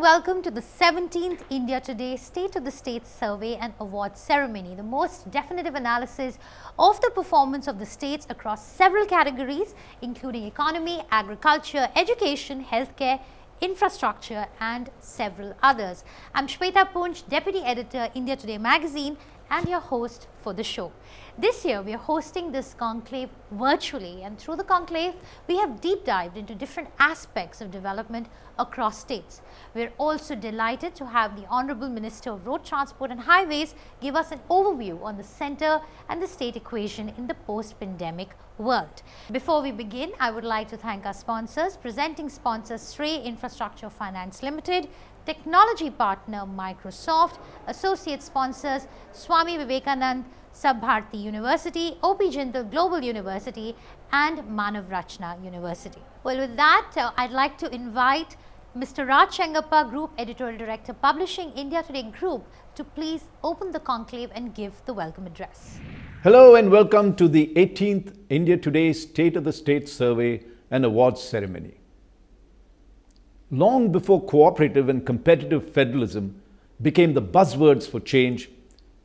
welcome to the 17th India Today State of the State Survey and Awards Ceremony, the most definitive analysis of the performance of the states across several categories, including economy, agriculture, education, healthcare, infrastructure, and several others. I'm Shweta Punch, Deputy Editor, India Today magazine, and your host for the show. This year, we are hosting this conclave virtually, and through the conclave, we have deep dived into different aspects of development across states. We're also delighted to have the Honorable Minister of Road Transport and Highways give us an overview on the center and the state equation in the post-pandemic world. Before we begin, I would like to thank our sponsors. Presenting sponsors Shrey Infrastructure Finance Limited, technology partner Microsoft, associate sponsors Swami Vivekanand Sabharti University, OP Jindal Global University, and Manav Rachna University. Well, with that, I'd like to invite Mr. Raj Chengappa, Group Editorial Director, Publishing India Today Group, to please open the conclave and give the welcome address. Hello and welcome to the 18th India Today State of the State Survey and Awards Ceremony. Long before cooperative and competitive federalism became the buzzwords for change,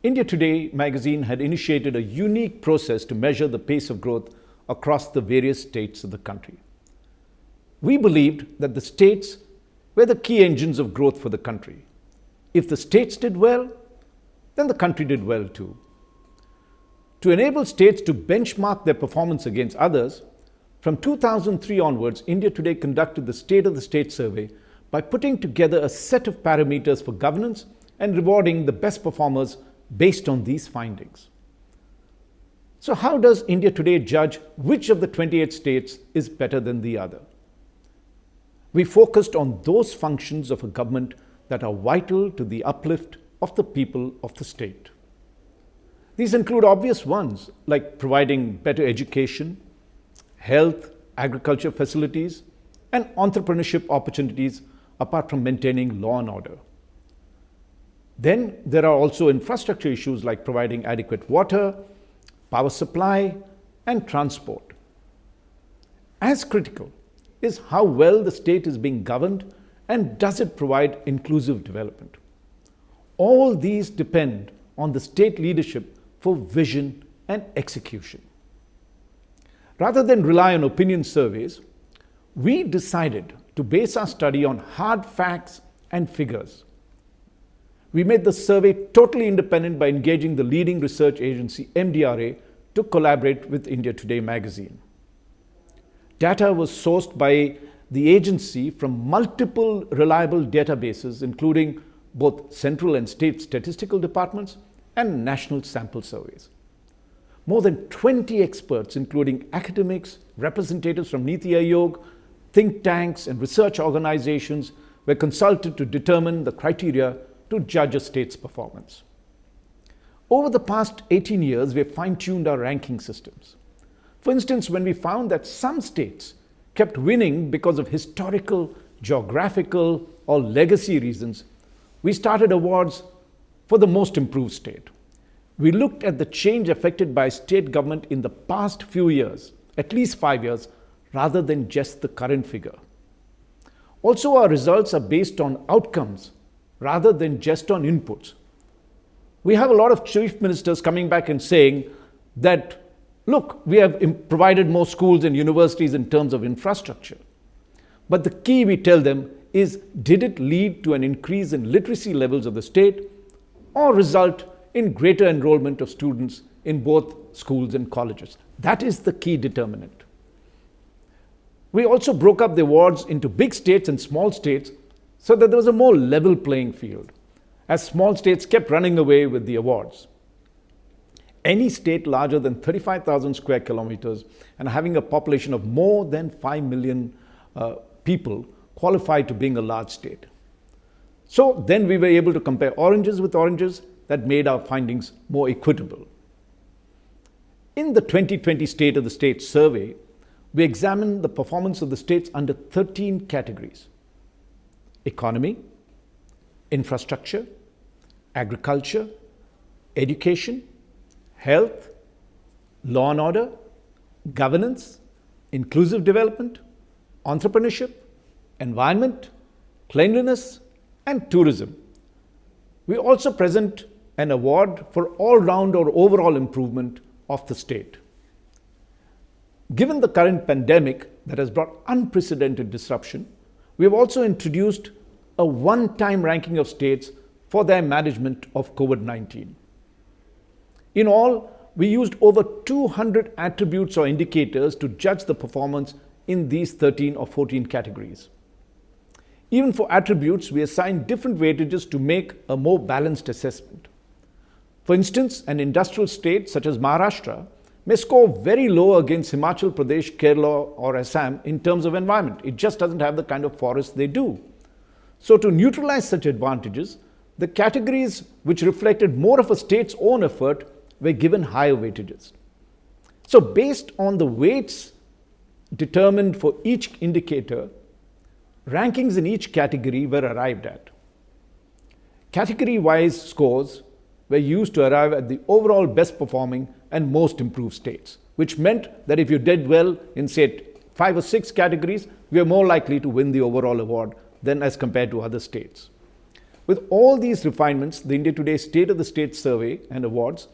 India Today magazine had initiated a unique process to measure the pace of growth across the various states of the country. We believed that the states were the key engines of growth for the country. If the states did well, then the country did well too. To enable states to benchmark their performance against others, from 2003 onwards, India Today conducted the State of the State survey by putting together a set of parameters for governance and rewarding the best performers based on these findings. So how does India Today judge which of the 28 states is better than the other? We focused on those functions of a government that are vital to the uplift of the people of the state. These include obvious ones like providing better education, health, agriculture facilities, and entrepreneurship opportunities apart from maintaining law and order. Then there are also infrastructure issues like providing adequate water, power supply, and transport. As critical is how well the state is being governed and does it provide inclusive development. All these depend on the state leadership for vision and execution. Rather than rely on opinion surveys, we decided to base our study on hard facts and figures. We made the survey totally independent by engaging the leading research agency MDRA to collaborate with India Today magazine. Data was sourced by the agency from multiple reliable databases, including both central and state statistical departments and national sample surveys. More than 20 experts, including academics, representatives from Niti Aayog, think tanks, and research organizations, were consulted to determine the criteria to judge a state's performance. Over the past 18 years, we have fine-tuned our ranking systems. For instance, when we found that some states kept winning because of historical, geographical, or legacy reasons, we started awards for the most improved state. We looked at the change affected by state government in the past few years, at least 5 years, rather than just the current figure. Also, our results are based on outcomes rather than just on inputs. We have a lot of chief ministers coming back and saying that, look, we have provided more schools and universities in terms of infrastructure. But the key, we tell them, is did it lead to an increase in literacy levels of the state or result in greater enrollment of students in both schools and colleges? That is the key determinant. We also broke up the awards into big states and small states so that there was a more level playing field, as small states kept running away with the awards. Any state larger than 35,000 square kilometers and having a population of more than 5 million people qualified to being a large state. So then we were able to compare oranges with oranges. That made our findings more equitable. In the 2020 State of the State survey, we examined the performance of the states under 13 categories: economy, infrastructure, agriculture, education, health, law and order, governance, inclusive development, entrepreneurship, environment, cleanliness, and tourism. We also present an award for all-round or overall improvement of the state. Given the current pandemic that has brought unprecedented disruption, we have also introduced a one-time ranking of states for their management of COVID-19. In all, we used over 200 attributes or indicators to judge the performance in these 13 or 14 categories. Even for attributes, we assigned different weightages to make a more balanced assessment. For instance, an industrial state such as Maharashtra may score very low against Himachal Pradesh, Kerala or Assam in terms of environment. It just doesn't have the kind of forests they do. So to neutralize such advantages, the categories which reflected more of a state's own effort were given higher weightages. So based on the weights determined for each indicator, rankings in each category were arrived at. Category-wise scores were used to arrive at the overall best performing and most improved states, which meant that if you did well in, say, 5 or 6 categories, we are more likely to win the overall award than as compared to other states. With all these refinements, the India Today State of the State Survey and Awards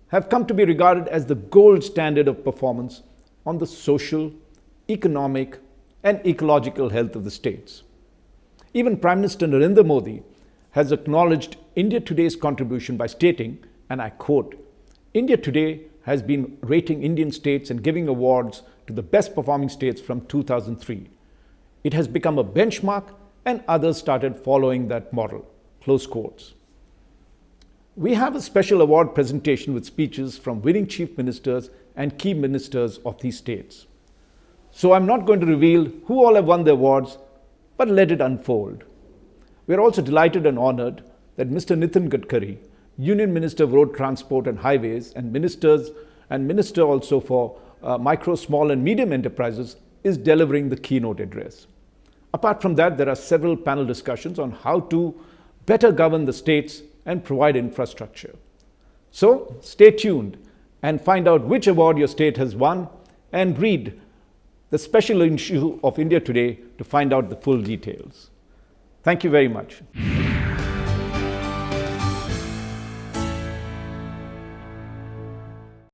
have come to be regarded as the gold standard of performance on the social, economic, and ecological health of the states. Even Prime Minister Narendra Modi has acknowledged India Today's contribution by stating, and I quote, "India Today has been rating Indian states and giving awards to the best performing states from 2003. It has become a benchmark and others started following that model." Close quotes. We have a special award presentation with speeches from winning chief ministers and key ministers of these states. So I'm not going to reveal who all have won the awards, but let it unfold. We are also delighted and honored that Mr. Nitin Gadkari, Union Minister of Road Transport and Highways, and Minister also for Micro, Small and Medium Enterprises, is delivering the keynote address. Apart from that, there are several panel discussions on how to better govern the states and provide infrastructure. So stay tuned and find out which award your state has won and read the special issue of India Today to find out the full details. Thank you very much.